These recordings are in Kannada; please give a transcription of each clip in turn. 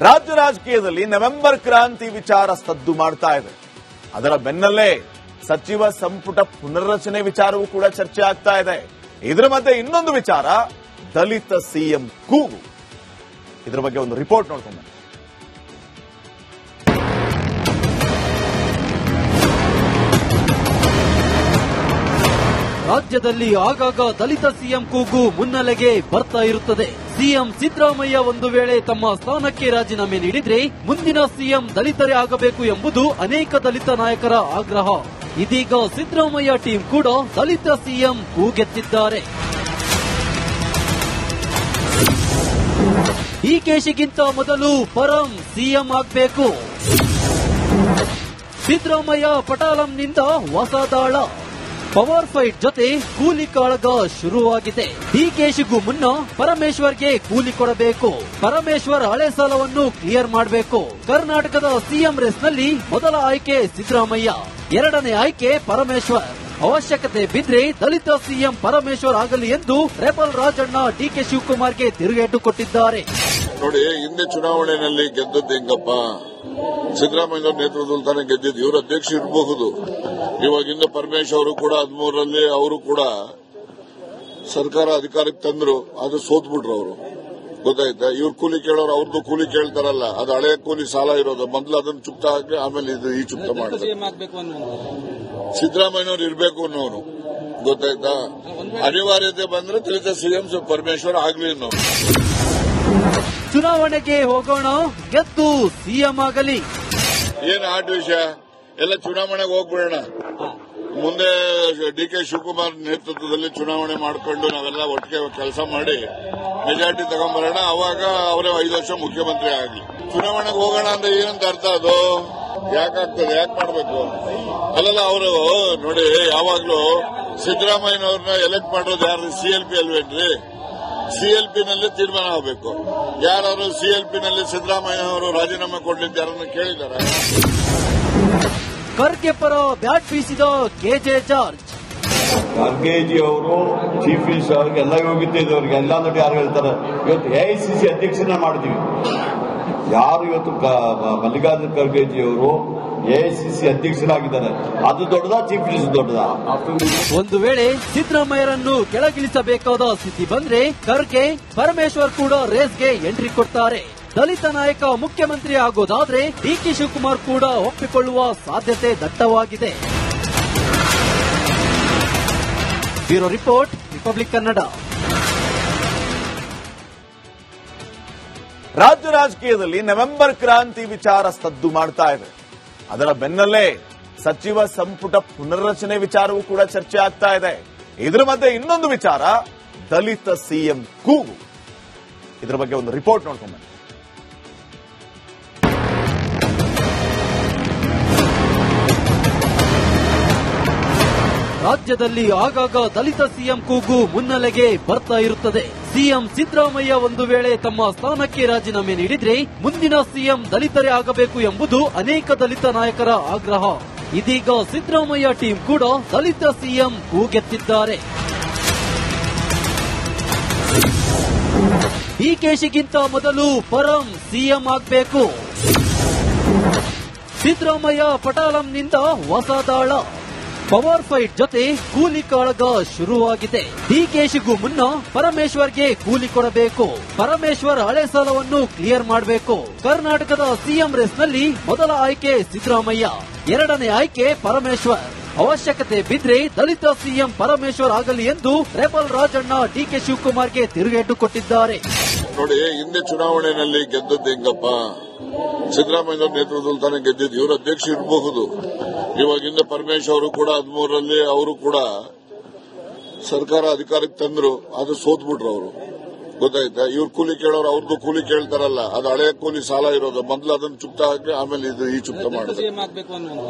ರಾಜ್ಯ ರಾಜಕೀಯದಲ್ಲಿ ನವೆಂಬರ್ ಕ್ರಾಂತಿ ವಿಚಾರ ಸದ್ದು ಮಾಡ್ತಾ ಇದೆ. ಅದರ ಬೆನ್ನಲ್ಲೇ ಸಚಿವ ಸಂಪುಟ ಪುನರ್ರಚನೆ ವಿಚಾರವೂ ಕೂಡ ಚರ್ಚೆ ಆಗ್ತಾ ಇದೆ. ಇದರ ಮಧ್ಯೆ ಇನ್ನೊಂದು ವಿಚಾರ, ದಲಿತ ಸಿಎಂ ಕೂಗು. ಇದರ ಬಗ್ಗೆ ಒಂದು ರಿಪೋರ್ಟ್ ನೋಡ್ಕೊಂಡು ರಾಜ್ಯದಲ್ಲಿ ಆಗಾಗ ದಲಿತ ಸಿಎಂ ಕೂಗು ಮುನ್ನೆಲೆಗೆ ಬರ್ತಾ ಇರುತ್ತದೆ. ಸಿಎಂ ಸಿದ್ದರಾಮಯ್ಯ ಒಂದು ವೇಳೆ ತಮ್ಮ ಸ್ಥಾನಕ್ಕೆ ರಾಜೀನಾಮೆ ನೀಡಿದ್ರೆ ಮುಂದಿನ ಸಿಎಂ ದಲಿತರೇ ಆಗಬೇಕು ಎಂಬುದು ಅನೇಕ ದಲಿತ ನಾಯಕರ ಆಗ್ರಹ. ಇದೀಗ ಸಿದ್ದರಾಮಯ್ಯ ಟೀಮ್ ಕೂಡ ದಲಿತ ಸಿಎಂ ಕೂಗೆತ್ತಿದ್ದಾರೆ. ಈ ಕೇಸಿಗಿಂತ ಮೊದಲು ಪರಂ ಸಿಎಂ ಆಗಬೇಕು. ಸಿದ್ದರಾಮಯ್ಯ ಪಟಾಲಂನಿಂದ ಹೊಸ ದಾಳ, ಪವರ್ ಫೈಟ್ ಜೊತೆ ಕೂಲಿ ಕಾಳಗ ಶುರುವಾಗಿದೆ. ಡಿಕೆಶಿಗೂ ಮುನ್ನ ಪರಮೇಶ್ವರ್ಗೆ ಕೂಲಿ ಕೊಡಬೇಕು. ಪರಮೇಶ್ವರ್ ಹಳೆ ಸಾಲವನ್ನು ಕ್ಲಿಯರ್ ಮಾಡಬೇಕು. ಕರ್ನಾಟಕದ ಸಿಎಂ ರೇಸ್ನಲ್ಲಿ ಮೊದಲ ಆಯ್ಕೆ ಸಿದ್ದರಾಮಯ್ಯ, ಎರಡನೇ ಆಯ್ಕೆ ಪರಮೇಶ್ವರ್. ಅವಶ್ಯಕತೆ ಬಿದ್ರೆ ದಲಿತ ಸಿಎಂ ಪರಮೇಶ್ವರ್ ಆಗಲಿ ಎಂದು ರೆಬಲ್ ರಾಜಣ್ಣ ಡಿಕೆ ಶಿವಕುಮಾರ್ಗೆ ತಿರುಗೇಟು ಕೊಟ್ಟಿದ್ದಾರೆ. ನೋಡಿ, ಹಿಂದೆ ಚುನಾವಣೆಯಲ್ಲಿ ಗೆದ್ದದ್ದು ಹೆಂಗಪ್ಪ, ಸಿದ್ದರಾಮಯ್ಯ ನೇತೃತ್ವದಲ್ಲಿ ತಾನೇ ಗೆದ್ದಿದ್ದು. ಇವರು ಅಧ್ಯಕ್ಷ ಇರಬಹುದು. ಇವಾಗಿಂದ ಪರಮೇಶ್ ಅವರು ಕೂಡ 13ರಲ್ಲಿ ಅವರು ಕೂಡ ಸರ್ಕಾರ ಅಧಿಕಾರಕ್ಕೆ ತಂದ್ರು, ಅದು ಸೋತ್ಬಿಟ್ರು ಅವರು. ಗೊತ್ತಾಯ್ತಾ? ಇವ್ರು ಕೂಲಿ ಕೇಳೋರು ಅವ್ರದ್ದು ಕೂಲಿ ಕೇಳ್ತಾರಲ್ಲ, ಅದು ಹಳೆಯ ಕೂಲಿ ಸಾಲ ಇರೋದು. ಮೊದಲು ಅದನ್ನು ಚುಕ್ತ ಹಾಕಿ ಆಮೇಲೆ ಇದು ಈ ಚುಕ್ತ ಮಾಡ್ತಾರೆ. ಸಿದ್ದರಾಮಯ್ಯನವ್ರು ಇರಬೇಕು ಅನ್ನೋನು. ಗೊತ್ತಾಯ್ತಾ? ಅನಿವಾರ್ಯತೆ ಬಂದ್ರೆ ದಲಿತ ಸಿಎಂ ಪರಮೇಶ್ವರ್ ಆಗ್ಲಿ ಅನ್ನೋ. ಚುನಾವಣೆಗೆ ಹೋಗೋಣ, ಗೆದ್ದು ಸಿಎಂ ಆಗಲಿ. ಏನು ಆಟ ವಿಷಯ ಎಲ್ಲ ಚುನಾವಣೆಗೆ ಹೋಗ್ಬಿಡೋಣ. ಮುಂದೆ ಡಿಕೆ ಶಿವಕುಮಾರ್ ನೇತೃತ್ವದಲ್ಲಿ ಚುನಾವಣೆ ಮಾಡಿಕೊಂಡು ನಾವೆಲ್ಲ ಒಟ್ಟಿಗೆ ಕೆಲಸ ಮಾಡಿ ಮೆಜಾರಿಟಿ ತಗೊಂಡ್ಬರೋಣ. ಅವಾಗ ಅವರೇ 5 ವರ್ಷ ಮುಖ್ಯಮಂತ್ರಿ ಆಗಲಿ. ಚುನಾವಣೆಗೆ ಹೋಗೋಣ ಅಂದ್ರೆ ಏನಂತ ಅರ್ಥ ಅದು? ಯಾಕಾಗ್ತದೆ? ಯಾಕೆ ಮಾಡಬೇಕು? ಅಲ್ಲಲ್ಲ, ಅವರು ನೋಡಿ, ಯಾವಾಗ್ಲೂ ಸಿದ್ದರಾಮಯ್ಯನವ್ರನ್ನ ಎಲೆಕ್ಟ್ ಮಾಡೋದು ಯಾರು? CLP ಅಲ್ವೇನ್ರಿ? CLP ನಲ್ಲಿ ತೀರ್ಮಾನ ಆಗಬೇಕು. ಯಾರು CLP ನಲ್ಲಿ ಸಿದ್ದರಾಮಯ್ಯನವರು ರಾಜೀನಾಮೆ ಕೊಡ್ಲಿಕ್ಕೆ ಯಾರನ್ನ ಕೇಳಿದಾರ? ಖರ್ಗೆ ಪರ ಬ್ಯಾಟ್ ಬೀಸಿದ ಕೆಜೆ ಜಾರ್ಜ್. ಖರ್ಗೆಜಿ ಅವರು ಚೀಫ್ ಮಿನಿಸ್ಟರ್ ಅವ್ರಿಗೆ ಎಲ್ಲ ಯೋಗ್ಯತೆ ಇದ್ದವ್ರಿಗೆ ಎಲ್ಲ ನೋಡಿ ಯಾರು ಹೇಳ್ತಾರೆ. ಇವತ್ತು AICC ಅಧ್ಯಕ್ಷನ ಮಾಡಿದೀವಿ. ಯಾರು ಇವತ್ತು ಮಲ್ಲಿಕಾರ್ಜುನ ಖರ್ಗೆಜಿ ಅವರು AICC ಅಧ್ಯಕ್ಷರಾಗಿದ್ದಾರೆ, ಅದು ದೊಡ್ಡದಾ ಚೀಫ್ ಮಿನಿಸ್ಟರ್ ದೊಡ್ಡದಾ? ಒಂದು ವೇಳೆ ಸಿದ್ದರಾಮಯ್ಯರನ್ನು ಕೆಳಗಿಳಿಸಬೇಕಾದ ಸ್ಥಿತಿ ಬಂದ್ರೆ ಖರ್ಗೆ, ಪರಮೇಶ್ವರ್ ಕೂಡ ರೇಸ್ಗೆ ಎಂಟ್ರಿ ಕೊಡ್ತಾರೆ. ದಲಿತ ನಾಯಕ ಮುಖ್ಯಮಂತ್ರಿ ಆಗೋದಾದ್ರೆ ಡಿಕೆ ಶಿವಕುಮಾರ್ ಕೂಡ ಒಪ್ಪಿಕೊಳ್ಳುವ ಸಾಧ್ಯತೆ ದಟ್ಟವಾಗಿದೆ. Bureau report, Republic Kannada. ರಾಜ್ಯ ರಾಜಕೀಯದಲ್ಲಿ ನವೆಂಬರ್ ಕ್ರಾಂತಿ ವಿಚಾರ ಸದ್ದು ಮಾಡ್ತಾ ಇದೆ. ಅದರ ಬೆನ್ನಲ್ಲೇ ಸಚಿವ ಸಂಪುಟ ಪುನರ್ರಚನೆ ವಿಚಾರವೂ ಕೂಡ ಚರ್ಚೆ ಆಗ್ತಾ ಇದೆ. ಇದರ ಮಧ್ಯೆ ಇನ್ನೊಂದು ವಿಚಾರ, ದಲಿತ ಸಿಎಂ ಕೂಗು. ಇದರ ಬಗ್ಗೆ ಒಂದು ರಿಪೋರ್ಟ್ ನೋಡ್ಕೊಂಡು ಬನ್ನಿ. ರಾಜ್ಯದಲ್ಲಿ ಆಗಾಗ ದಲಿತ ಸಿಎಂ ಕೂಗು ಮುನ್ನೆಲೆಗೆ ಬರ್ತಾ ಇರುತ್ತದೆ. ಸಿಎಂ ಸಿದ್ದರಾಮಯ್ಯ ಒಂದು ವೇಳೆ ತಮ್ಮ ಸ್ಥಾನಕ್ಕೆ ರಾಜೀನಾಮೆ ನೀಡಿದ್ರೆ ಮುಂದಿನ ಸಿಎಂ ದಲಿತರೇ ಆಗಬೇಕು ಎಂಬುದು ಅನೇಕ ದಲಿತ ನಾಯಕರ ಆಗ್ರಹ. ಇದೀಗ ಸಿದ್ದರಾಮಯ್ಯ ಟೀಮ್ ಕೂಡ ದಲಿತ ಸಿಎಂ ಕೂಗೆತ್ತಿದ್ದಾರೆ. ಈ ಕೇಸಿಗಿಂತ ಮೊದಲು ಪರಂ ಸಿಎಂ ಆಗಬೇಕು. ಸಿದ್ದರಾಮಯ್ಯ ಪಟಾಲಂನಿಂದ ಹೊಸ ದಾಳ, ಪವರ್ ಫೈಟ್ ಜೊತೆ ಕೂಲಿ ಕಾಳಗ ಶುರುವಾಗಿದೆ. ಡಿಕೆಶಿಗೂ ಮುನ್ನ ಪರಮೇಶ್ವರ್ಗೆ ಕೂಲಿ ಕೊಡಬೇಕು. ಪರಮೇಶ್ವರ್ ಹಳೆ ಸಾಲವನ್ನು ಕ್ಲಿಯರ್ ಮಾಡಬೇಕು. ಕರ್ನಾಟಕದ ಸಿಎಂ ರೇಸ್ನಲ್ಲಿ ಮೊದಲ ಆಯ್ಕೆ ಸಿದ್ದರಾಮಯ್ಯ, ಎರಡನೇ ಆಯ್ಕೆ ಪರಮೇಶ್ವರ್. ಅವಶ್ಯಕತೆ ಬಿದ್ರೆ ದಲಿತ ಸಿಎಂ ಪರಮೇಶ್ವರ್ ಆಗಲಿ ಎಂದು ರೆಬಲ್ ರಾಜಣ್ಣ ಡಿಕೆ ಶಿವಕುಮಾರ್ಗೆ ತಿರುಗೇಟು ಕೊಟ್ಟಿದ್ದಾರೆ. ನೋಡಿ, ಹಿಂದೆ ಚುನಾವಣೆಯಲ್ಲಿ ಗೆದ್ದದ್ದು ಹೆಂಗಪ್ಪ, ಸಿದ್ದರಾಮಯ್ಯ ನೇತೃತ್ವದಲ್ಲಿ ತಾನೇ ಗೆದ್ದಿದ್ದು. ಇವರು ಅಧ್ಯಕ್ಷ ಇರಬಹುದು. ಇವಾಗಿಂದ ಪರಮೇಶ್ ಅವರು ಕೂಡ 13ರಲ್ಲಿ ಅವರು ಕೂಡ ಸರ್ಕಾರ ಅಧಿಕಾರಕ್ಕೆ ತಂದ್ರು, ಅದು ಸೋತ್ಬಿಟ್ರು ಅವರು. ಗೊತ್ತಾಯ್ತಾ? ಇವ್ರು ಕೂಲಿ ಕೇಳೋರು ಅವ್ರದ್ದು ಕೂಲಿ ಕೇಳ್ತಾರಲ್ಲ, ಅದು ಹಳೆಯ ಕೂಲಿ ಸಾಲ ಇರೋದು. ಮೊದಲು ಅದನ್ನು ಚುಕ್ತ ಹಾಕಿ ಆಮೇಲೆ ಇದು ಈ ಚುಕ್ತ ಮಾಡಿದ್ರು.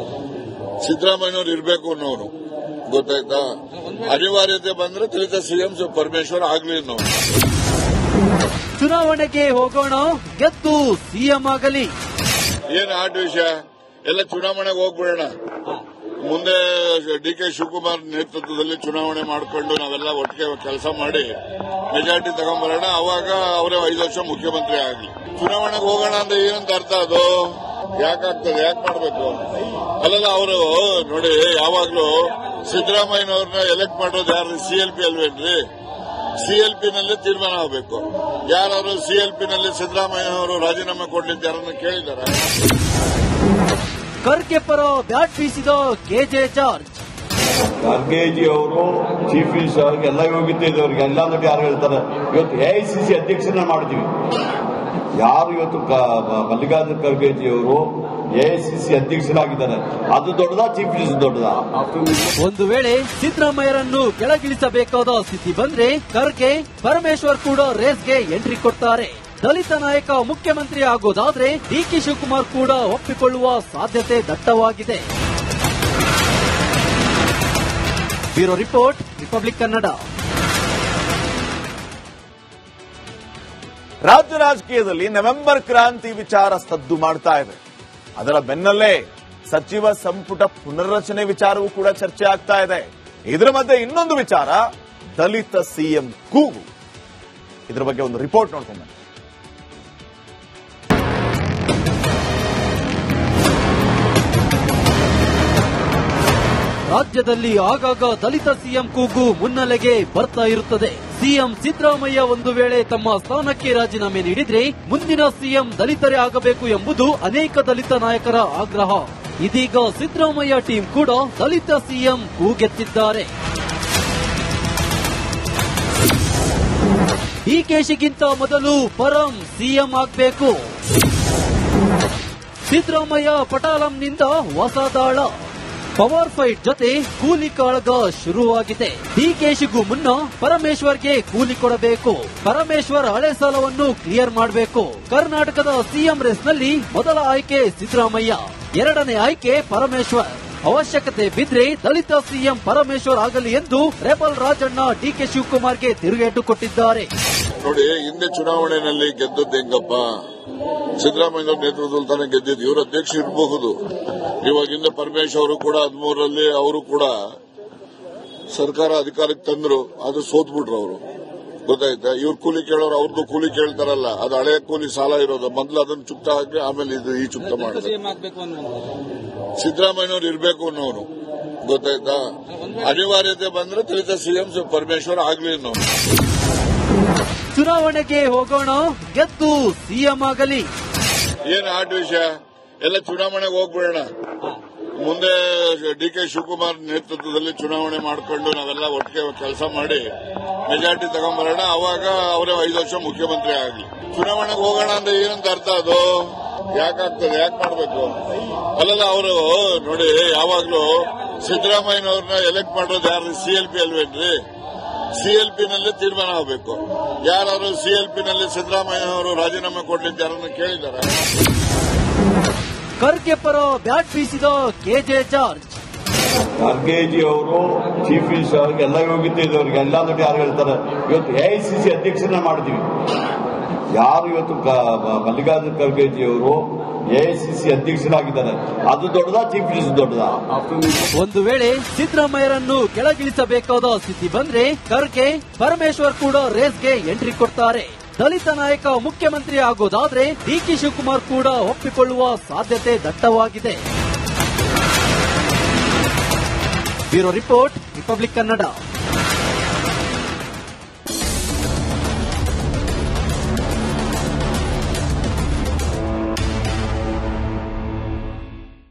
ಸಿದ್ದರಾಮಯ್ಯನವ್ರು ಇರಬೇಕು ಅನ್ನೋನು. ಗೊತ್ತಾಯ್ತಾ? ಅನಿವಾರ್ಯತೆ ಬಂದ್ರೆ ದಲಿತ ಸಿಎಂ ಪರಮೇಶ್ವರ್ ಆಗ್ಲಿ ಅನ್ನೋನು. ಚುನಾವಣೆಗೆ ಹೋಗೋಣ, ಗೆದ್ದು ಸಿಎಂ ಆಗಲಿ. ಏನು ಆಟ ವಿಷಯ ಎಲ್ಲ ಚುನಾವಣೆಗೆ ಹೋಗ್ಬಿಡೋಣ. ಮುಂದೆ ಡಿ.ಕೆ. ಶಿವಕುಮಾರ್ ನೇತೃತ್ವದಲ್ಲಿ ಚುನಾವಣೆ ಮಾಡಿಕೊಂಡು ನಾವೆಲ್ಲ ಒಟ್ಟಿಗೆ ಕೆಲಸ ಮಾಡಿ ಮೆಜಾರಿಟಿ ತಗೊಂಡ್ಬರೋಣ. ಅವಾಗ ಅವರೇ 5 ವರ್ಷ ಮುಖ್ಯಮಂತ್ರಿ ಆಗಲಿ. ಚುನಾವಣೆಗೆ ಹೋಗೋಣ ಅಂದ್ರೆ ಏನಂತ ಅರ್ಥ ಅದು? ಯಾಕಾಗ್ತದೆ? ಯಾಕೆ ಮಾಡಬೇಕು? ಅಲ್ಲಲ್ಲ, ಅವರು ನೋಡಿ, ಯಾವಾಗ್ಲೂ ಸಿದ್ದರಾಮಯ್ಯನವ್ರನ್ನ ಎಲೆಕ್ಟ್ ಮಾಡೋದು ಯಾರು? CLP ಅಲ್ವೇನ್ರಿ? CLP ನಲ್ಲಿ ತೀರ್ಮಾನ ಆಗಬೇಕು. ಯಾರು CLP ನಲ್ಲಿ ಸಿದ್ದರಾಮಯ್ಯನವರು ರಾಜೀನಾಮೆ ಕೊಡ್ಲಿಕ್ಕೆ ಯಾರನ್ನ ಕೇಳಿದಾರ? ಖರ್ಗೆ ಪರ ಬ್ಯಾಟ್ ಬೀಸಿದ ಕೆಜೆ ಜಾರ್ಜ್. ಖರ್ಗೆಜಿ ಅವರು ಚೀಫ್ ಮಿನಿಸ್ಟರ್ ಅವ್ರಿಗೆ ಎಲ್ಲ ಯೋಗ್ಯತೆ ಇದೆ, ಅವ್ರಿಗೆ ಎಲ್ಲ ನೋಡಿ ಯಾರು ಹೇಳ್ತಾರೆ. ಇವತ್ತು AICC ಅಧ್ಯಕ್ಷನ ಮಾಡ್ತೀವಿ. ಯಾರು ಇವತ್ತು ಮಲ್ಲಿಕಾರ್ಜುನ ಖರ್ಗೆಜಿ ಅವರು AICC ಅಧ್ಯಕ್ಷರಾಗಿದ್ದಾರೆ, ಅದು ದೊಡ್ಡದಾ ಚೀಫ್ ಮಿನಿಸ್ಟರ್ ದೊಡ್ಡದಾ? ಒಂದು ವೇಳೆ ಸಿದ್ದರಾಮಯ್ಯರನ್ನು ಕೆಳಗಿಳಿಸಬೇಕಾದ ಸ್ಥಿತಿ ಬಂದ್ರೆ ಖರ್ಗೆ, ಪರಮೇಶ್ವರ್ ಕೂಡ ರೇಸ್ಗೆ ಎಂಟ್ರಿ ಕೊಡ್ತಾರೆ. ದಲಿತ ನಾಯಕ ಮುಖ್ಯಮಂತ್ರಿ ಆಗೋದಾದ್ರೆ ಡಿ.ಕೆ. ಶಿವಕುಮಾರ್ ಕೂಡ ಒಪ್ಪಿಕೊಳ್ಳುವ ಸಾಧ್ಯತೆ ದಟ್ಟವಾಗಿದೆ. Bureau report, Republic Kannada. ರಾಜ್ಯ ರಾಜಕೀಯದಲ್ಲಿ ನವೆಂಬರ್ ಕ್ರಾಂತಿ ವಿಚಾರ ಸದ್ದು ಮಾಡ್ತಾ ಇದೆ. ಅದರ ಬೆನ್ನಲ್ಲೇ ಸಚಿವ ಸಂಪುಟ ಪುನರ್ರಚನೆ ವಿಚಾರವೂ ಕೂಡ ಚರ್ಚೆ ಆಗ್ತಾ ಇದೆ. ಇದರ ಮಧ್ಯೆ ಇನ್ನೊಂದು ವಿಚಾರ, ದಲಿತ ಸಿಎಂ ಕೂಗು. ಇದರ ಬಗ್ಗೆ ಒಂದು ರಿಪೋರ್ಟ್ ನೋಡ್ಕೊಂಡು ರಾಜ್ಯದಲ್ಲಿ ಆಗಾಗ ದಲಿತ ಸಿಎಂ ಕೂಗು ಮುನ್ನೆಲೆಗೆ ಬರ್ತಾ ಇರುತ್ತದೆ. ಸಿಎಂ ಸಿದ್ದರಾಮಯ್ಯ ಒಂದು ವೇಳೆ ತಮ್ಮ ಸ್ಥಾನಕ್ಕೆ ರಾಜೀನಾಮೆ ನೀಡಿದ್ರೆ ಮುಂದಿನ ಸಿಎಂ ದಲಿತರೇ ಆಗಬೇಕು ಎಂಬುದು ಅನೇಕ ದಲಿತ ನಾಯಕರ ಆಗ್ರಹ. ಇದೀಗ ಸಿದ್ದರಾಮಯ್ಯ ಟೀಂ ಕೂಡ ದಲಿತ ಸಿಎಂ ಕೂಗೆತ್ತಿದ್ದಾರೆ. ಡಿಕೆಶಿಗಿಂತ ಮೊದಲು ಪರಂ ಸಿಎಂ ಆಗಬೇಕು. ಸಿದ್ದರಾಮಯ್ಯ ಪಟಾಲಂನಿಂದ ಹೊಸ ದಾಳ. ಪವರ್ ಫೈಟ್ ಜೊತೆ ಕೂಲಿ ಕಾಳಗ ಶುರುವಾಗಿದೆ. ಡಿಕೆಶಿಗೂ ಮುನ್ನ ಪರಮೇಶ್ವರ್ಗೆ ಕೂಲಿ ಕೊಡಬೇಕು. ಪರಮೇಶ್ವರ್ ಹಳೆ ಸಾಲವನ್ನು ಕ್ಲಿಯರ್ ಮಾಡಬೇಕು. ಕರ್ನಾಟಕದ ಸಿಎಂ ರೇಸ್ನಲ್ಲಿ ಮೊದಲ ಆಯ್ಕೆ ಸಿದ್ದರಾಮಯ್ಯ, ಎರಡನೇ ಆಯ್ಕೆ ಪರಮೇಶ್ವರ್. ಅವಶ್ಯಕತೆ ಬಿದ್ರೆ ದಲಿತ ಸಿಎಂ ಪರಮೇಶ್ವರ್ ಆಗಲಿ ಎಂದು ರೆಬಲ್ ರಾಜಣ್ಣ ಡಿ.ಕೆ. ಶಿವಕುಮಾರ್ಗೆ ತಿರುಗೇಟು ಕೊಟ್ಟಿದ್ದಾರೆ. ನೋಡಿ, ಹಿಂದೆ ಚುನಾವಣೆಯಲ್ಲಿ ಗೆದ್ದದ್ದು ಹೆಂಗಪ್ಪ? ಸಿದ್ದರಾಮಯ್ಯ ನೇತೃತ್ವದಲ್ಲಿ ತಾನೇ ಗೆದ್ದಿದ್ದು. ಇವರು ಅಧ್ಯಕ್ಷ ಇರಬಹುದು. ಇವಾಗ ಹಿಂದೆ ಪರಮೇಶ್ವರ್ ಅವರು ಕೂಡ 13ರಲ್ಲಿ ಅವರು ಕೂಡ ಸರ್ಕಾರ ಅಧಿಕಾರಕ್ಕೆ ತಂದ್ರು, ಅದು ಸೋತ್ಬಿಟ್ರು ಅವರು. ಗೊತ್ತಾಯ್ತಾ? ಇವ್ರು ಕೂಲಿ ಕೇಳೋರು, ಅವ್ರದ್ದು ಕೂಲಿ ಕೇಳ್ತಾರಲ್ಲ, ಅದು ಹಳೆಯ ಕೂಲಿ ಸಾಲ ಇರೋದು. ಮೊದಲು ಅದನ್ನು ಚುಕ್ತ ಹಾಕಿ ಆಮೇಲೆ ಇದು ಈ ಚುಕ್ತ ಮಾಡಿದ್ರು. ಸಿದ್ದರಾಮಯ್ಯನವ್ರು ಇರಬೇಕು ಅನ್ನೋರು. ಗೊತ್ತಾಯ್ತಾ? ಅನಿವಾರ್ಯತೆ ಬಂದ್ರೆ ದಲಿತ ಸಿಎಂ ಪರಮೇಶ್ವರ್ ಆಗ್ಲಿ ಅನ್ನೋ. ಚುನಾವಣೆಗೆ ಹೋಗೋಣ, ಗೆದ್ದು ಸಿಎಂ ಆಗಲಿ. ಏನು ಆಟ ವಿಷಯ? ಎಲ್ಲ ಚುನಾವಣೆಗೆ ಹೋಗ್ಬಿಡೋಣ. ಮುಂದೆ ಡಿ.ಕೆ. ಶಿವಕುಮಾರ್ ನೇತೃತ್ವದಲ್ಲಿ ಚುನಾವಣೆ ಮಾಡಿಕೊಂಡು ನಾವೆಲ್ಲ ಒಟ್ಟಿಗೆ ಕೆಲಸ ಮಾಡಿ ಮೆಜಾರಿಟಿ ತಗೊಂಡ್ಬರೋಣ. ಅವಾಗ ಅವರೇ 5 ವರ್ಷ ಮುಖ್ಯಮಂತ್ರಿ ಆಗಲಿ. ಚುನಾವಣೆಗೆ ಹೋಗೋಣ ಅಂದ್ರೆ ಏನಂತ ಅರ್ಥ ಅದು? ಯಾಕಾಗ್ತದೆ? ಯಾಕೆ ಮಾಡಬೇಕು? ಅಲ್ಲಲ್ಲ, ಅವರು ನೋಡಿ, ಯಾವಾಗ್ಲೂ ಸಿದ್ದರಾಮಯ್ಯನವ್ರನ್ನ ಎಲೆಕ್ಟ್ ಮಾಡೋದು ಯಾರು? CLP ಅಲ್ವೇನ್ರಿ? CLP ನಲ್ಲಿ ತೀರ್ಮಾನ ಆಗಬೇಕು. ಯಾರು CLP ನಲ್ಲಿ ಸಿದ್ದರಾಮಯ್ಯನವರು ರಾಜೀನಾಮೆ ಕೊಡ್ಲಿಕ್ಕೆ ಯಾರನ್ನ ಕೇಳಿದಾರ? ಖರ್ಗೆ ಪರ ಬ್ಯಾಟ್ ಬೀಸಿದ ಕೆಜೆ ಜಾರ್ಜ್. ಖರ್ಗೆಜಿ ಅವರು ಚೀಫ್ ಮಿನಿಸ್ಟರ್ ಅವ್ರಿಗೆ ಎಲ್ಲ ಯೋಗ್ಯತೆ ಇದೆ, ಅವ್ರಿಗೆ ಎಲ್ಲ ನೋಡಿ ಯಾರು ಹೇಳ್ತಾರೆ. ಇವತ್ತು AICC ಅಧ್ಯಕ್ಷನ ಮಾಡ್ತೀವಿ. ಯಾರು ಇವತ್ತು ಮಲ್ಲಿಕಾರ್ಜುನ ಖರ್ಗೆಜಿ ಅವರು AICC ಅಧ್ಯಕ್ಷರಾಗಿದ್ದಾರೆ, ಅದು ದೊಡ್ಡದಾ ಚೀಫ್ ಮಿನಿಸ್ಟರ್ ದೊಡ್ಡದಾ? ಒಂದು ವೇಳೆ ಸಿದ್ದರಾಮಯ್ಯರನ್ನು ಕೆಳಗಿಳಿಸಬೇಕಾದ ಸ್ಥಿತಿ ಬಂದ್ರೆ ಖರ್ಗೆ, ಪರಮೇಶ್ವರ್ ಕೂಡ ರೇಸ್ಗೆ ಎಂಟ್ರಿ ಕೊಡ್ತಾರೆ. ದಲಿತ ನಾಯಕ ಮುಖ್ಯಮಂತ್ರಿ ಆಗೋದಾದ್ರೆ ಡಿ.ಕೆ. ಶಿವಕುಮಾರ್ ಕೂಡ ಒಪ್ಪಿಕೊಳ್ಳುವ ಸಾಧ್ಯತೆ ದಟ್ಟವಾಗಿದೆ. Bureau report, Republic Kannada.